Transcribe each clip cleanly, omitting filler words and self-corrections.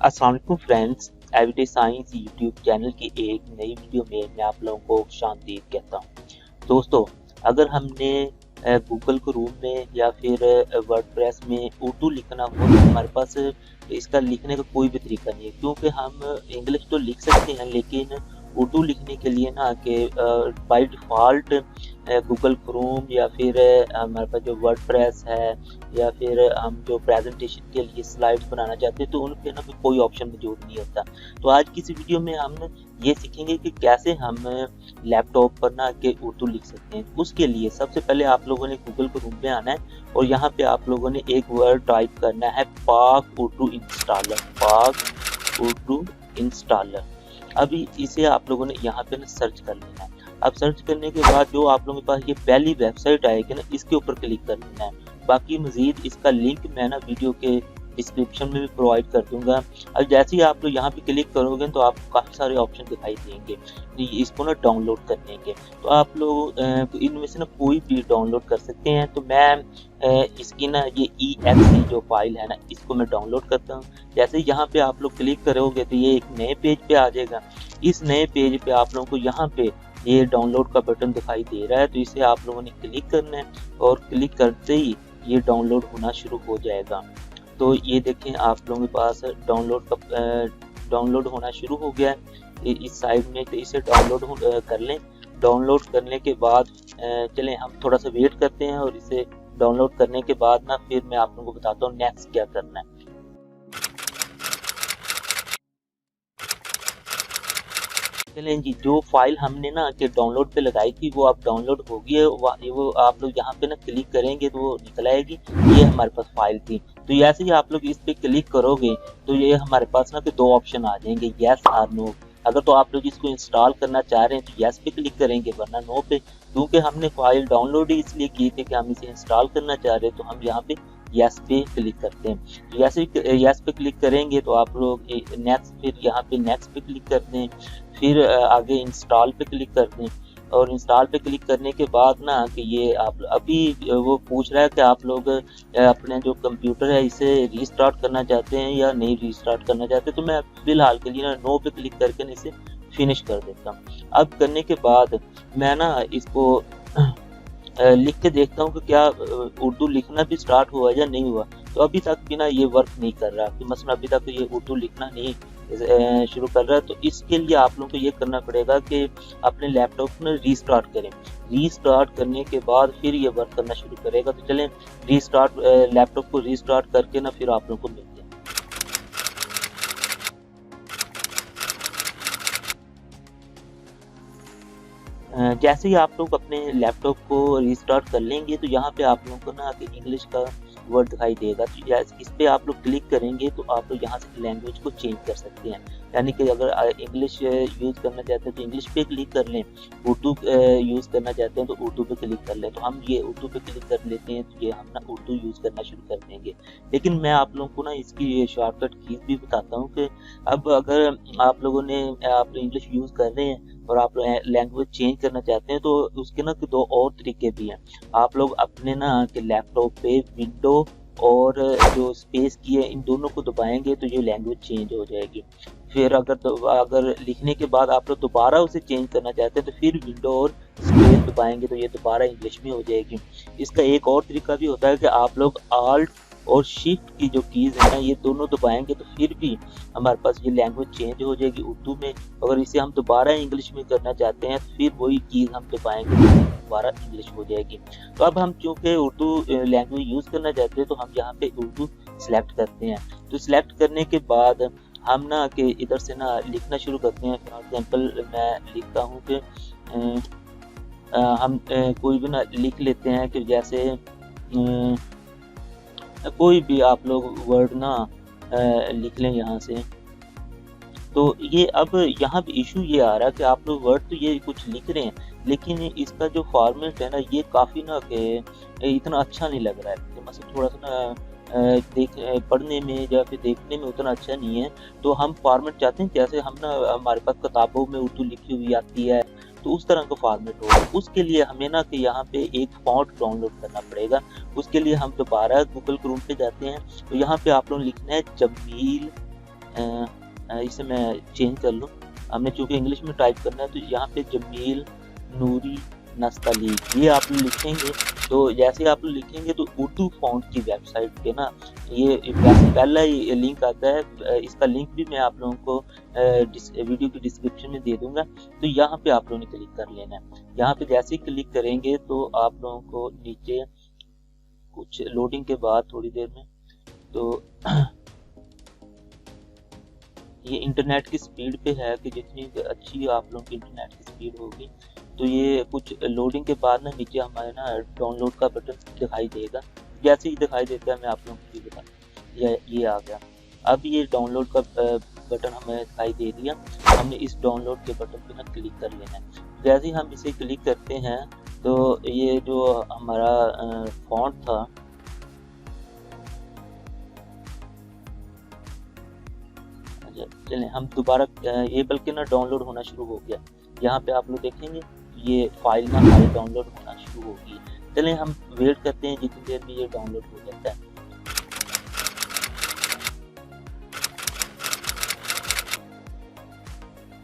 अस्सलाम वालेकुम friends, everyday science YouTube channel की एक नई वीडियो में मैं आप लोगों को खुशामदीद कहता हूँ। दोस्तों, अगर हमने गूगल क्रोम में या फिर वर्डप्रेस में उर्दू लिखना हो तो हमारे पास इसका लिखने का कोई भी तरीका नहीं है, क्योंकि हम इंग्लिश तो लिख सकते हैं लेकिन उर्दू लिखने के लिए ना कि बाय डिफ़ॉल्ट गूगल क्रोम या फिर हमारे पास जो वर्डप्रेस है या फिर हम जो प्रेजेंटेशन के लिए स्लाइड्स बनाना चाहते हैं तो उन पे ना कोई ऑप्शन मौजूद नहीं होता। तो आज की इस वीडियो में हम ये सीखेंगे कि कैसे हम लैपटॉप पर ना के उर्दू लिख सकते हैं। उसके लिए सबसे पहले आप लोगों ने गूगल क्रोम पे आना है और यहाँ पे आप लोगों ने एक वर्ड टाइप करना है, पाक उर्दू इंस्टॉलर। पाक उर्दू इंस्टॉलर। अभी इसे आप लोगों ने यहाँ पे ना सर्च कर लेना है। अब सर्च करने के बाद जो आप लोगों के पास ये पहली वेबसाइट आएगी ना, इसके ऊपर क्लिक कर लेना है। बाकी मजीद इसका लिंक मैं ना वीडियो के डिस्क्रिप्शन में भी प्रोवाइड कर दूंगा। अब जैसे ही आप लोग यहाँ पे क्लिक करोगे तो आपको काफ़ी सारे ऑप्शन दिखाई देंगे इसको ना डाउनलोड करने के। तो आप लोग इनमें से ना कोई भी डाउनलोड कर सकते हैं। तो मैं इसकी ना ये EXE जो फाइल है ना, इसको मैं डाउनलोड करता हूँ। जैसे ही यहाँ पे आप लोग क्लिक करोगे तो ये एक नए पेज पे आ जाएगा। इस नए पेज पे आप लोगों को यहाँ पे ये डाउनलोड का बटन दिखाई दे रहा है, तो इसे आप लोगों ने क्लिक करना है और क्लिक करते ही ये डाउनलोड होना शुरू हो जाएगा। तो ये देखें आप लोगों के पास डाउनलोड होना शुरू हो गया है इस साइड में। तो इसे डाउनलोड कर लें। डाउनलोड करने के बाद चलें हम थोड़ा सा वेट करते हैं और इसे डाउनलोड करने के बाद ना फिर मैं आप लोगों को बताता हूँ नेक्स्ट क्या करना है। चलें जी, जो फाइल हमने ना कि डाउनलोड पे लगाई थी वो अब डाउनलोड हो गई है। वो आप लोग यहाँ पे ना क्लिक करेंगे तो वो निकल आएगी। ये हमारे पास फाइल थी। तो जैसे ही आप लोग इस पे क्लिक करोगे तो ये हमारे पास ना कि दो ऑप्शन आ जाएंगे, यस और नो। अगर तो आप लोग इसको इंस्टॉल करना चाह रहे हैं तो यस पे क्लिक करेंगे, वरना नो पे। क्योंकि हमने फाइल डाउनलोड ही इसलिए की थी कि हम इसे इंस्टॉल करना चाह रहे हैं, तो हम यहाँ पे यस पे क्लिक करते हैं। जैसे यस पे क्लिक करेंगे तो आप लोग नेक्स्ट, फिर यहाँ पे नेक्स्ट पे क्लिक करते हैं, फिर आगे इंस्टॉल पे क्लिक करते हैं। और इंस्टॉल पे क्लिक करने के बाद ना कि ये आप अभी वो पूछ रहा है कि आप लोग अपने जो कंप्यूटर है इसे रीस्टार्ट करना चाहते हैं या नहीं रीस्टार्ट करना चाहते। तो मैं फिलहाल के लिए ना नो पे क्लिक करके इसे फिनिश कर देता हूँ। अब करने के बाद मैं ना इसको लिख के देखता हूँ कि क्या उर्दू लिखना भी स्टार्ट हुआ या नहीं हुआ। तो अभी तक भी ना ये वर्क नहीं कर रहा, कि मसलन अभी तक ये उर्दू लिखना नहीं शुरू कर रहा है। तो इसके लिए आप लोगों को ये करना पड़ेगा कि अपने लैपटॉप को रीस्टार्ट करें। रीस्टार्ट करने के बाद फिर ये वर्क करना शुरू करेगा। तो चलें रीस्टार्ट लैपटॉप को रीस्टार्ट करके ना फिर आप लोगों को मिलते हैं। जैसे ही आप लोग अपने लैपटॉप को रिस्टार्ट कर लेंगे तो यहाँ पे आप लोगों को ना इंग्लिश का वर्ड दिखाई देगा। तो इस पे आप लोग क्लिक करेंगे तो आप लोग यहाँ से लैंग्वेज को चेंज कर सकते हैं। यानी कि अगर इंग्लिश यूज़ करना चाहते हैं तो इंग्लिश पे क्लिक कर लें, उर्दू यूज़ करना चाहते हैं तो उर्दू पे क्लिक कर लें। तो हम ये उर्दू पे क्लिक कर लेते हैं, तो ये हम ना उर्दू यूज़ करना शुरू कर देंगे। लेकिन मैं आप लोगों को ना इसकी शॉर्टकट कीज भी बताता हूँ कि अब अगर आप लोगों ने आप इंग्लिश यूज़ कर रहे हैं और आप लैंग्वेज चेंज करना चाहते हैं तो उसके ना दो और तरीके भी हैं। आप लोग अपने ना कि लैपटॉप पे विंडो और जो स्पेस की है इन दोनों को दबाएंगे तो ये लैंग्वेज चेंज हो जाएगी। फिर अगर लिखने के बाद आप लोग दोबारा उसे चेंज करना चाहते हैं तो फिर विंडो और स्पेस दबाएंगे तो ये दोबारा इंग्लिश में हो जाएगी। इसका एक और तरीका भी होता है कि आप लोग आल्ट और शिफ्ट की जो कीज़ है ना ये दोनों दबाएंगे तो फिर भी हमारे पास ये लैंग्वेज चेंज हो जाएगी उर्दू में। अगर इसे हम दोबारा इंग्लिश में करना चाहते हैं तो फिर वही कीज़ हम दबाएंगे तो दोबारा इंग्लिश हो जाएगी। तो अब हम चूँकि उर्दू लैंग्वेज यूज़ करना चाहते हैं तो हम यहाँ पे उर्दू सेलेक्ट करते हैं। तो सिलेक्ट करने के बाद हम ना कि इधर से ना लिखना शुरू करते हैं। फॉर एग्जाम्पल मैं लिखता हूँ कि हम कोई भी ना लिख लेते हैं कि जैसे कोई भी आप लोग वर्ड ना लिख लें यहाँ से। तो ये अब यहाँ पे इशू ये आ रहा है कि आप लोग वर्ड तो ये कुछ लिख रहे हैं लेकिन इसका जो फॉर्मेट है ना ये काफ़ी ना कि इतना अच्छा नहीं लग रहा है। तो मतलब थोड़ा सा ना पढ़ने में या फिर देखने में उतना अच्छा नहीं है। तो हम फॉर्मेट चाहते हैं जैसे हम ना हमारे पास किताबों में उर्दू लिखी हुई आती है तो उस तरह का फॉर्मेट होगा। उसके लिए हमें ना कि यहाँ पे एक फॉन्ट डाउनलोड करना पड़ेगा। उसके लिए हम दोबारा गूगल क्रोम पे जाते हैं। तो यहाँ पे आप लोग लिखना है जमील इसे मैं चेंज कर लूँ। हमने चूँकि इंग्लिश में टाइप करना है तो यहाँ पे जमील नूरी नस्तलीक ये आप लोग लिखेंगे। तो जैसे आप लोग लिखेंगे तो उर्दू फ़ॉन्ट की वेबसाइट पे ना ये पहला ही लिंक आता है। इसका लिंक भी मैं आप लोगों को वीडियो की डिस्क्रिप्शन में दे दूंगा। तो यहाँ पे आप लोगों ने क्लिक कर लेना है। यहाँ पे जैसे ही क्लिक करेंगे तो आप लोगों को नीचे कुछ लोडिंग के बाद थोड़ी देर में तो ये इंटरनेट की स्पीड पे है कि जितनी अच्छी आप लोगों की इंटरनेट की स्पीड होगी तो ये कुछ लोडिंग के बाद ना नीचे हमारे ना डाउनलोड का बटन दिखाई देगा। जैसे ही दिखाई देता है मैं आप लोगों को भी बता ये आ गया। अब ये डाउनलोड का बटन हमें दिखाई दे दिया। हमने इस डाउनलोड के बटन पे ना क्लिक कर लेना है। जैसे ही हम इसे क्लिक करते हैं तो ये जो हमारा फॉन्ट था चलें हम दोबारा ये बल्कि ना डाउनलोड होना शुरू हो गया। यहाँ पे आप लोग देखेंगे ये फाइल ना हमारी डाउनलोड होना शुरू होगी। चलें हम वेट करते हैं जितनी देर में ये डाउनलोड हो जाता है।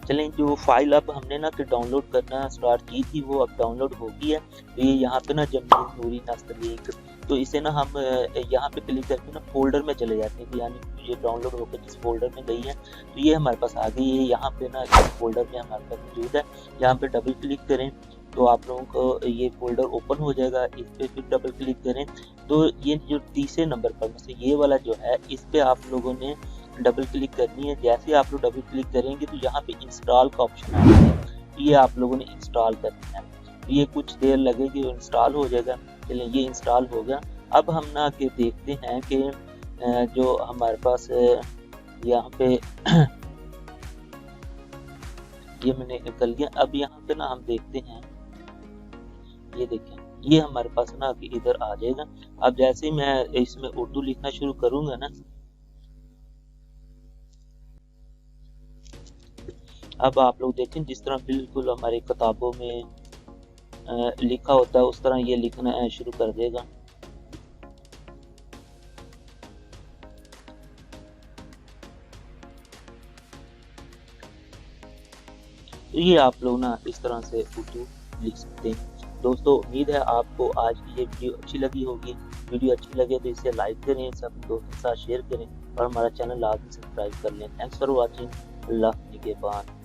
चलें जो फाइल अब हमने ना कि डाउनलोड करना स्टार्ट की थी वो अब डाउनलोड हो गई है। तो ये यहाँ पे ना जमील नूरी नस्तलीक तो इसे ना हम यहाँ पे क्लिक करके ना फोल्डर में चले जाते हैं। यानी ये डाउनलोड होकर जिस फोल्डर में गई है तो ये हमारे पास आ गई है। यहाँ पे ना इस फोल्डर में हमारे पास मौजूद है। यहाँ पे डबल क्लिक करें तो आप लोगों को ये फोल्डर ओपन हो जाएगा। इस पे फिर डबल क्लिक करें तो ये जो तीसरे नंबर पर से ये वाला जो है इस पे आप लोगों ने डबल क्लिक करनी है। जैसे आप लोग डबल क्लिक करेंगे तो यहाँ पे इंस्टॉल का ऑप्शन आ जाएगा। ये आप लोगों ने इंस्टॉल करना है। ये कुछ देर लगेगी और इंस्टॉल हो जाएगा। चलिए ये इंस्टॉल हो गया। अब हम ना के देखते हैं कि जो हमारे पास यहाँ पे ये मैंने कर लिया। अब यहाँ पे ना हम देखते हैं ये देखें ये हमारे पास ना कि इधर आ जाएगा। अब जैसे ही मैं इसमें उर्दू लिखना शुरू करूंगा ना अब आप लोग देखें जिस तरह बिल्कुल हमारे किताबों में लिखा होता है उस तरह ये लिखना शुरू कर देगा। तो ये आप लोग ना इस तरह से उर्दू लिख सकते हैं। दोस्तों उम्मीद है आपको आज की ये वीडियो अच्छी लगी होगी। वीडियो अच्छी लगे तो इसे लाइक करें, सब दोस्तों के साथ शेयर करें और हमारा चैनल लाजमी सब्सक्राइब कर लें। Thanks for watching. अल्लाह निगहबान।